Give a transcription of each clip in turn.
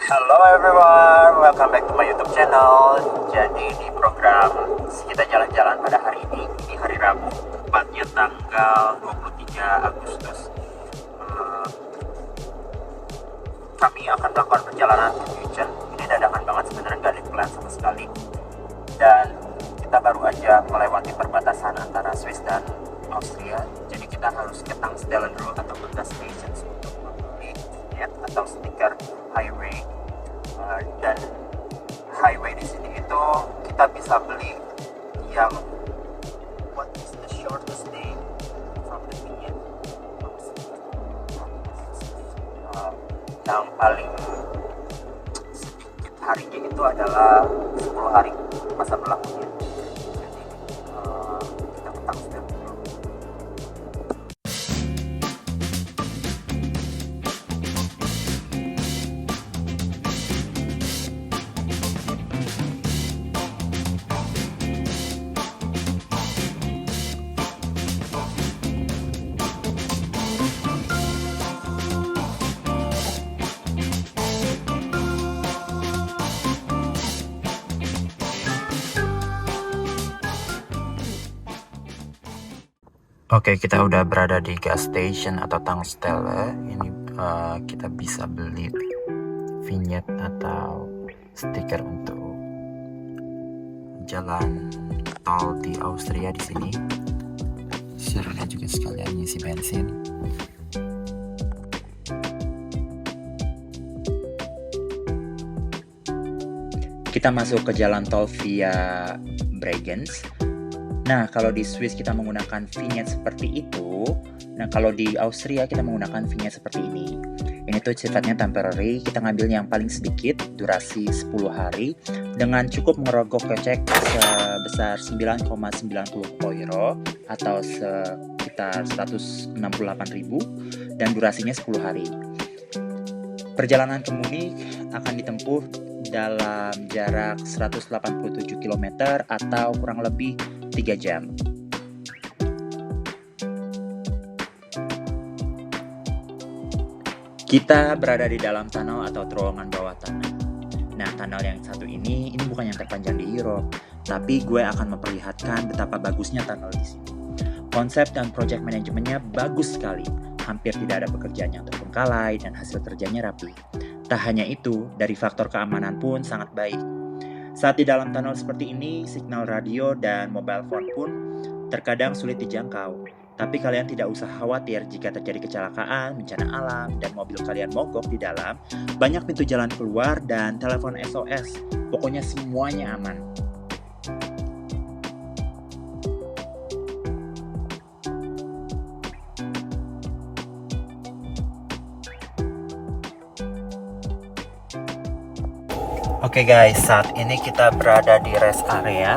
Hello everyone, welcome back to my YouTube channel. Jadi di program kita jalan-jalan pada hari ini hari Rabu, tepatnya tanggal 23 Agustus. Kami akan melakukan perjalanan ke München. Ini dadakan banget sebenarnya, gak di-plan sama sekali. Dan kita baru aja melewati perbatasan antara Swiss dan Austria. Jadi kita harus ke Tankstellen dulu atau ke gas station untuk membeli tiket atau stiker highway. Dan highway di sini itu kita bisa beli yang what is the shortest day from the Vineyard, yang paling sedikit harinya itu adalah 10 hari masa berlakunya. Jadi kita ke Tankstellen dulu. Oke, kita udah berada di gas station atau Tankstelle. Ini kita bisa beli vignette atau stiker untuk jalan tol di Austria di sini. Share-nya juga sekalian ngisi bensin. Kita masuk ke jalan tol via Bregenz. Nah, kalau di Swiss kita menggunakan vignette seperti itu. Nah, kalau di Austria kita menggunakan vignette seperti ini. Ini tuh sifatnya temporary. Kita ngambil yang paling sedikit, durasi 10 hari, dengan cukup merogoh kocek sebesar 9,90 euro atau sekitar 168.000 dan durasinya 10 hari. Perjalanan ke Munich akan ditempuh dalam jarak 187 km atau kurang lebih 3 jam. Kita berada di dalam tunnel atau terowongan bawah tanah. Nah, tunnel yang satu ini bukan yang terpanjang di Europe, tapi gue akan memperlihatkan betapa bagusnya tunnel di sini. Konsep dan project manajemennya bagus sekali. Hampir tidak ada pekerjaan yang terbengkalai dan hasil kerjanya rapi. Tak hanya itu, dari faktor keamanan pun sangat baik. Saat di dalam tunnel seperti ini, signal radio dan mobile phone pun terkadang sulit dijangkau. Tapi kalian tidak usah khawatir jika terjadi kecelakaan, bencana alam, dan mobil kalian mogok di dalam. Banyak pintu jalan keluar dan telepon SOS. Pokoknya semuanya aman. Oke guys, saat ini kita berada di rest area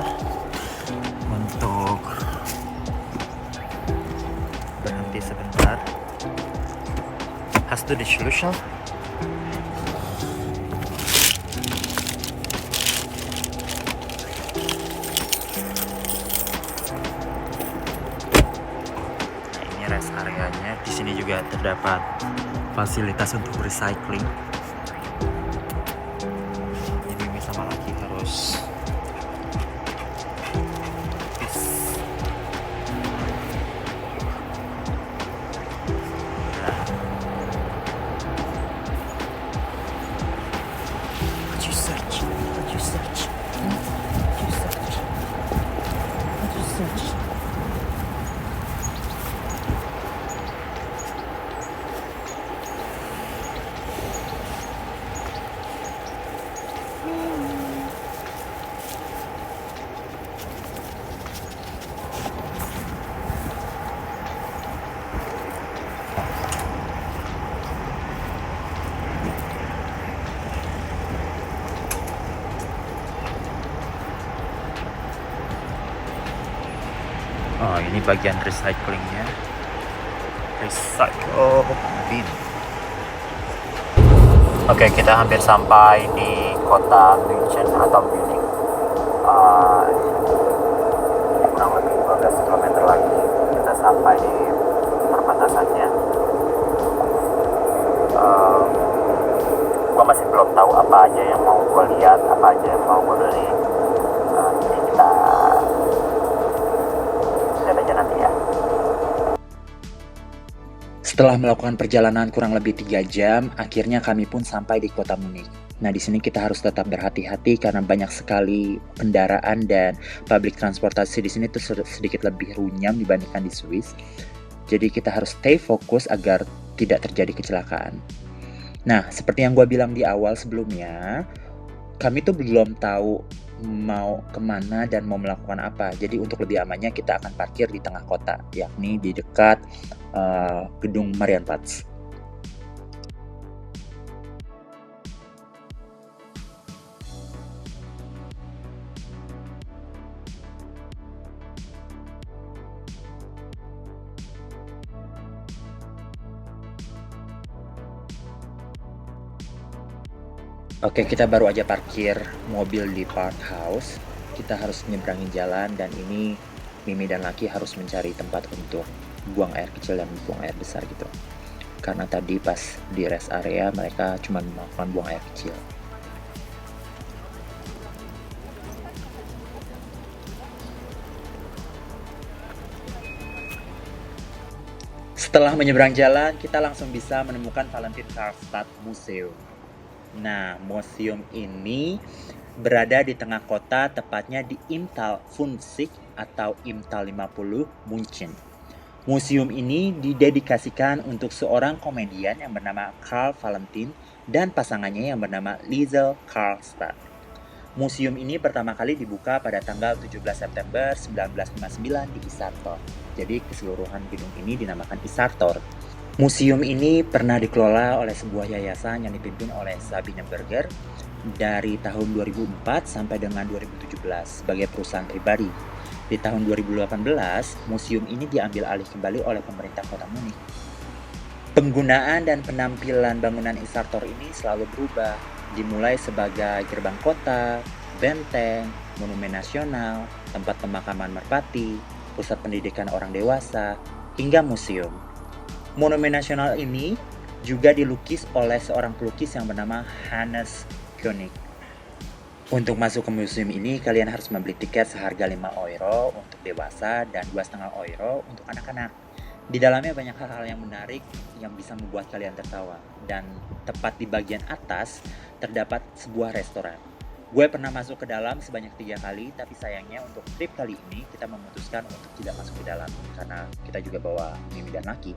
untuk berhenti sebentar. Hast du die Schlüssel? Nah, ini rest areanya. Di sini juga terdapat fasilitas untuk recycling. Oh, ini bagian recyclingnya. Recycle bin. Oke, kita hampir sampai di kota München atau Munich. Kurang lebih 12 km lagi kita sampai di perbatasannya. Gua masih belum tahu apa aja yang mau gue lihat, apa aja yang mau gue beli. Jadi kita lihat aja nanti ya. Setelah melakukan perjalanan kurang lebih 3 jam, akhirnya kami pun sampai di kota Munich. Nah, di sini kita harus tetap berhati-hati karena banyak sekali kendaraan dan public transportasi di sini tuh sedikit lebih runyam dibandingkan di Swiss. Jadi kita harus stay fokus agar tidak terjadi kecelakaan. Nah, seperti yang gue bilang di awal sebelumnya, kami tuh belum tahu mau kemana dan mau melakukan apa. Jadi untuk lebih amannya kita akan parkir di tengah kota, yakni di dekat gedung Marienplatz. Oke, kita baru aja parkir mobil di park house. Kita harus nyebrangin jalan dan ini Mimi dan Laki harus mencari tempat untuk buang air kecil dan buang air besar gitu. Karena tadi pas di rest area mereka cuma melakukan buang air kecil. Setelah menyeberang jalan, kita langsung bisa menemukan Valentin Karlstadt Museum. Nah, museum ini berada di tengah kota, tepatnya di Imtal 50 atau Imtal 50 München. Museum ini didedikasikan untuk seorang komedian yang bernama Karl Valentin dan pasangannya yang bernama Liesel Karlstadt. Museum ini pertama kali dibuka pada tanggal 17 September 1959 di Isartor. Jadi keseluruhan gedung ini dinamakan Isartor. Museum ini pernah dikelola oleh sebuah yayasan yang dipimpin oleh Sabine Berger dari tahun 2004 sampai dengan 2017 sebagai perusahaan pribadi. Di tahun 2018, museum ini diambil alih kembali oleh pemerintah kota Munich. Penggunaan dan penampilan bangunan Isartor ini selalu berubah, dimulai sebagai gerbang kota, benteng, monumen nasional, tempat pemakaman merpati, pusat pendidikan orang dewasa, hingga museum. Monumen nasional ini juga dilukis oleh seorang pelukis yang bernama Hannes König. Untuk masuk ke museum ini, kalian harus membeli tiket seharga 5 euro untuk dewasa dan 2,5 euro untuk anak-anak. Di dalamnya banyak hal-hal yang menarik yang bisa membuat kalian tertawa. Dan tepat di bagian atas terdapat sebuah restoran. Gue pernah masuk ke dalam sebanyak 3 kali, tapi sayangnya untuk trip kali ini kita memutuskan untuk tidak masuk ke dalam karena kita juga bawa Mimi dan Laki.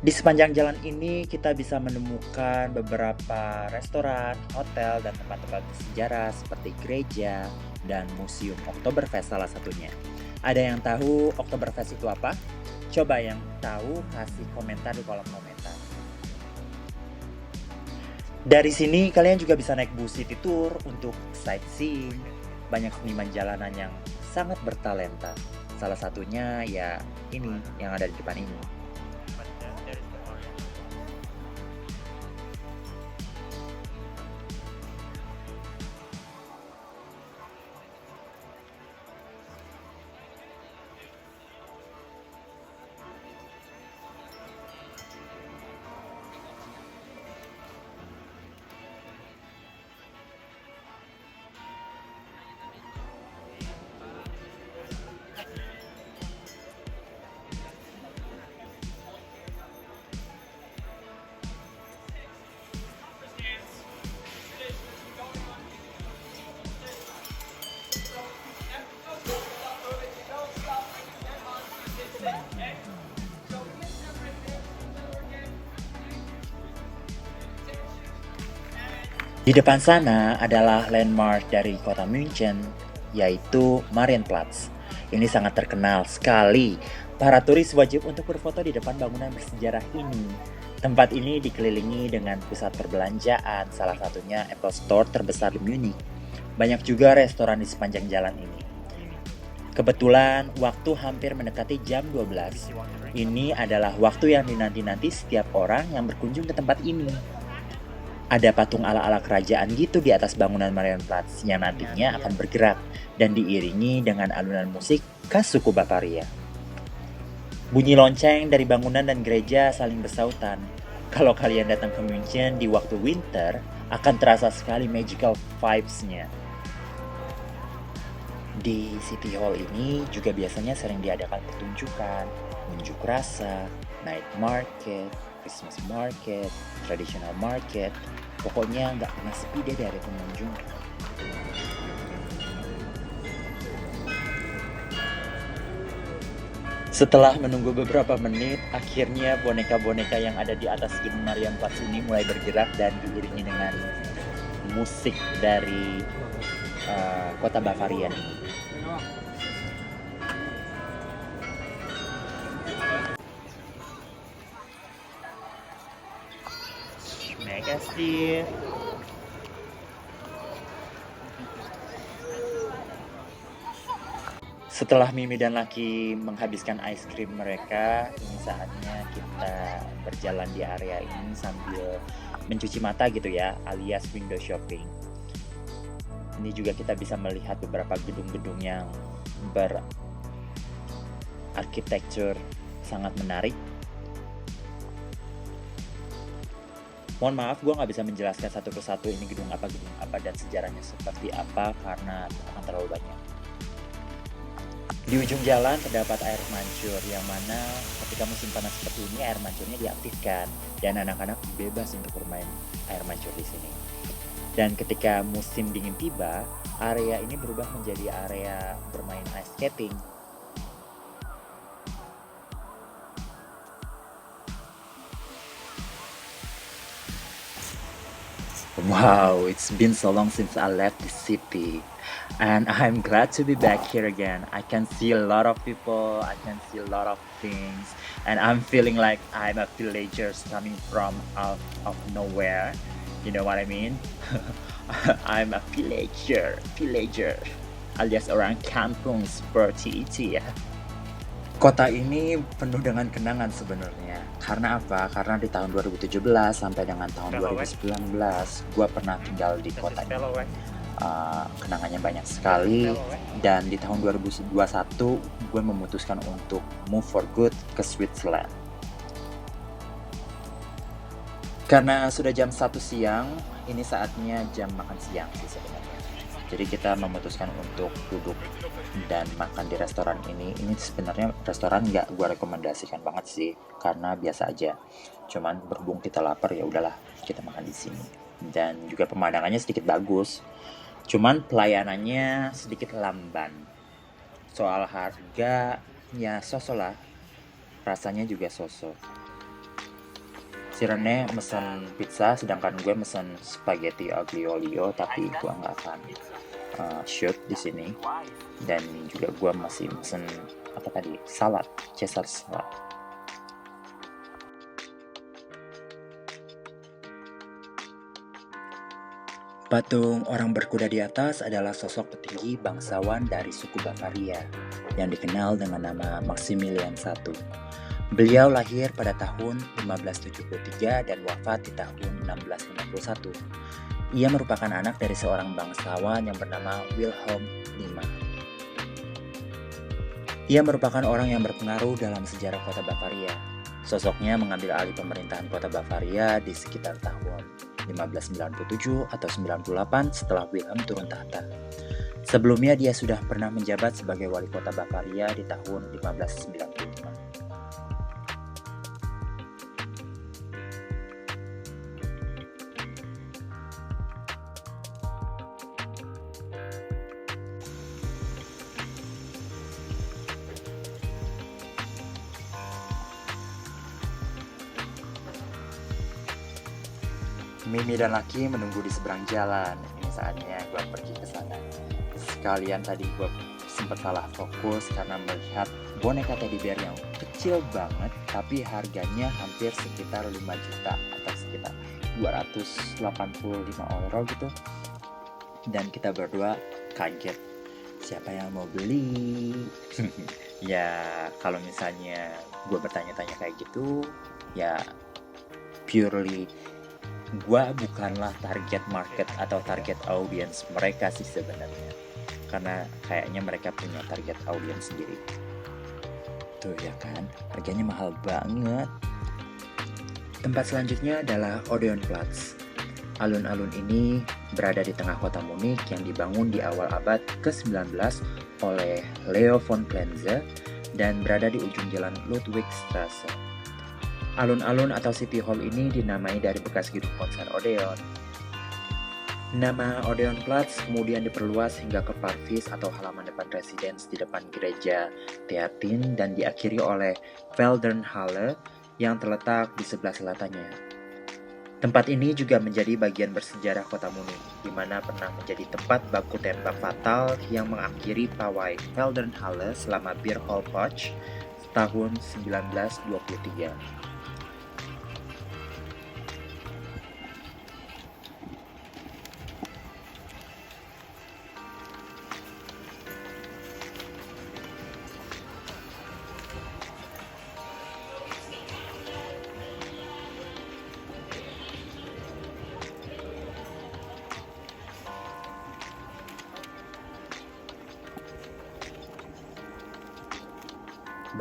Di sepanjang jalan ini kita bisa menemukan beberapa restoran, hotel, dan tempat-tempat bersejarah seperti gereja dan museum Oktoberfest salah satunya. Ada yang tahu Oktoberfest itu apa? Coba yang tahu kasih komentar di kolom komentar. Dari sini kalian juga bisa naik bus city tour untuk sightseeing. Banyak seniman jalanan yang sangat bertalenta. Salah satunya ya ini yang ada di depan ini. Di depan sana adalah landmark dari kota München, yaitu Marienplatz. Ini sangat terkenal sekali. Para turis wajib untuk berfoto di depan bangunan bersejarah ini. Tempat ini dikelilingi dengan pusat perbelanjaan, salah satunya Apple Store terbesar di Munich. Banyak juga restoran di sepanjang jalan ini. Kebetulan waktu hampir mendekati jam 12. Ini adalah waktu yang dinanti-nanti setiap orang yang berkunjung ke tempat ini. Ada patung ala-ala kerajaan gitu di atas bangunan Marienplatz yang nantinya akan bergerak dan diiringi dengan alunan musik khas suku Bavaria. Bunyi lonceng dari bangunan dan gereja saling bersautan. Kalau kalian datang ke München di waktu winter, akan terasa sekali magical vibes-nya. Di City Hall ini juga biasanya sering diadakan pertunjukan, unjuk rasa, night market, Christmas market, traditional market. Pokoknya nggak pernah sepi deh dari pengunjung. Setelah menunggu beberapa menit, akhirnya boneka-boneka yang ada di atas gedung Marienplatz ini mulai bergerak dan diiringi dengan musik dari kota Bavaria ini. Mega Steve. Setelah Mimi dan Laki menghabiskan ice cream mereka, ini saatnya kita berjalan di area ini sambil mencuci mata gitu ya, alias window shopping. Ini juga kita bisa melihat beberapa gedung-gedung yang berarsitektur sangat menarik. Mohon maaf, gue nggak bisa menjelaskan satu persatu ini gedung apa dan sejarahnya seperti apa karena akan terlalu banyak. Di ujung jalan terdapat air mancur yang mana ketika musim panas seperti ini air mancurnya diaktifkan dan anak-anak bebas untuk bermain air mancur di sini. Dan ketika musim dingin tiba, area ini berubah menjadi area bermain ice skating. Wow, it's been so long since I left the city. And I'm glad to be back here again. I can see a lot of people, I can see a lot of things, and I'm feeling like I'm a villager coming from out of nowhere. You know what I mean? I'm a villager, alias orang kampung seperti itu ya. Kota ini penuh dengan kenangan sebenarnya. Karena apa? Karena di tahun 2017 sampai dengan tahun 2019, gue pernah tinggal di kota ini. Kenangannya banyak sekali. Dan di tahun 2021, gue memutuskan untuk move for good ke Switzerland. Karena sudah jam 1 siang, ini saatnya jam makan siang sih sebenarnya. Jadi kita memutuskan untuk duduk dan makan di restoran ini. Ini sebenarnya restoran nggak gue rekomendasikan banget sih, karena biasa aja. Cuman berhubung kita lapar ya udahlah kita makan di sini. Dan juga pemandangannya sedikit bagus. Cuman pelayanannya sedikit lamban. Soal harga ya sosok lah, rasanya juga sosok. Si Rene mesen pizza, sedangkan gue mesen spaghetti aglio olio, tapi gue nggak akan shoot di sini. Dan juga gue masih mesen salad, Caesar salad. Patung orang berkuda di atas adalah sosok petinggi bangsawan dari suku Bavaria yang dikenal dengan nama Maximilian I. Beliau lahir pada tahun 1573 dan wafat di tahun 1651. Ia merupakan anak dari seorang bangsawan yang bernama Wilhelm V. Ia merupakan orang yang berpengaruh dalam sejarah kota Bavaria. Sosoknya mengambil alih pemerintahan kota Bavaria di sekitar tahun 1597 atau 98 setelah Wilhelm turun tahta. Sebelumnya dia sudah pernah menjabat sebagai wali kota Bavaria di tahun 1595. Mimi dan Laki menunggu di seberang jalan. Ini saatnya gue pergi ke sana. Sekalian tadi gue sempat salah fokus karena melihat boneka teddy bear yang kecil banget, tapi harganya hampir sekitar 5 juta atau sekitar 285 euro gitu. Dan kita berdua kaget, siapa yang mau beli? Ya kalau misalnya gue bertanya-tanya kayak gitu, ya purely gue bukanlah target market atau target audience mereka sih sebenarnya, karena kayaknya mereka punya target audience sendiri. Tuh ya kan, harganya mahal banget. Tempat selanjutnya adalah Odeonplatz. Alun-alun ini berada di tengah kota Munich yang dibangun di awal abad ke-19 oleh Leo von Klenze dan berada di ujung jalan Ludwigstraße. Alun-alun atau City Hall ini dinamai dari bekas gedung konser Odeon. Nama Odeonplatz kemudian diperluas hingga ke Parvis atau halaman depan residence di depan gereja Theatin dan diakhiri oleh Feldherrnhalle yang terletak di sebelah selatannya. Tempat ini juga menjadi bagian bersejarah kota Munich, di mana pernah menjadi tempat baku tembak fatal yang mengakhiri pawai Feldherrnhalle selama Beer Hall Putsch tahun 1923.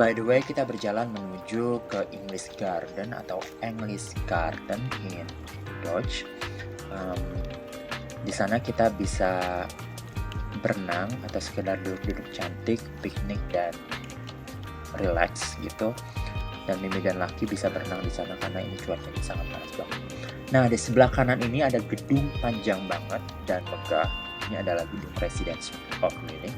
By the way, kita berjalan menuju ke English Garden atau English Garden in Dutch. Di sana kita bisa berenang atau sekedar duduk-duduk cantik, piknik dan relax gitu. Dan Mimi dan Laki bisa berenang di sana karena ini cuacanya sangat panas banget. Nah, di sebelah kanan ini ada gedung panjang banget dan megah. Ini adalah gedung Residence of Munich.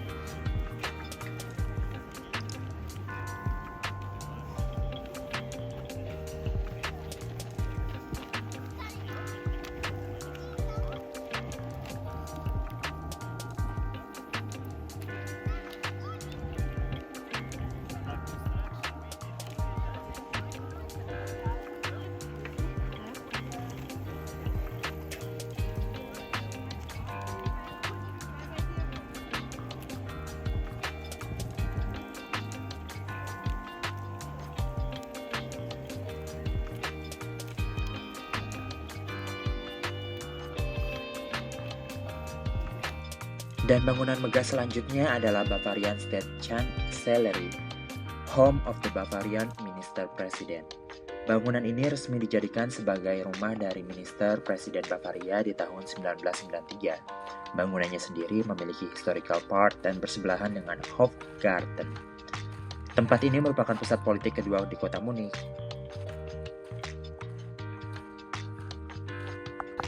Dan bangunan megah selanjutnya adalah Bavarian State Chancellery, home of the Bavarian Minister President. Bangunan ini resmi dijadikan sebagai rumah dari Minister Presiden Bavaria di tahun 1993. Bangunannya sendiri memiliki historical part dan bersebelahan dengan Hofgarten. Tempat ini merupakan pusat politik kedua di kota Munich.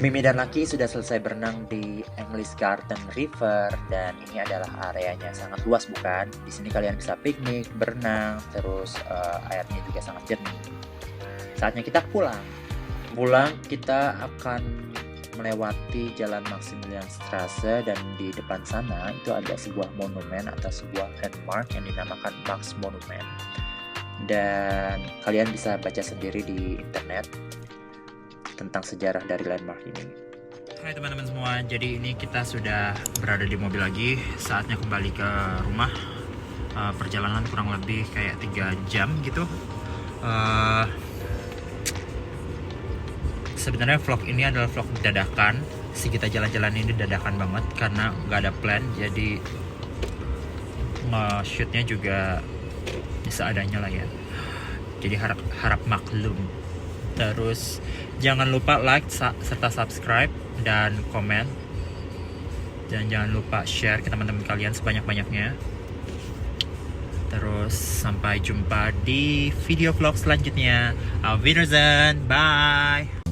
Mimi dan Laki sudah selesai berenang di English Garden River dan ini adalah areanya sangat luas bukan? Di sini kalian bisa piknik, berenang, terus airnya juga sangat jernih. Saatnya kita pulang. Pulang kita akan melewati Jalan Maximilianstraße dan di depan sana itu ada sebuah monumen atau sebuah landmark yang dinamakan Max Monument. Dan kalian bisa baca sendiri di internet tentang sejarah dari landmark ini. Hai teman-teman semua, jadi ini kita sudah berada di mobil lagi. Saatnya kembali ke rumah. Perjalanan kurang lebih kayak 3 jam gitu. Sebenarnya vlog ini adalah vlog dadakan. Si kita jalan-jalan ini dadakan banget karena nggak ada plan. Jadi nge-shootnya juga seadanya lah ya. Jadi harap maklum. Terus jangan lupa like serta subscribe dan komen. Dan jangan lupa share ke teman-teman kalian sebanyak-banyaknya. Terus sampai jumpa di video vlog selanjutnya. Auf Wiedersehen, bye.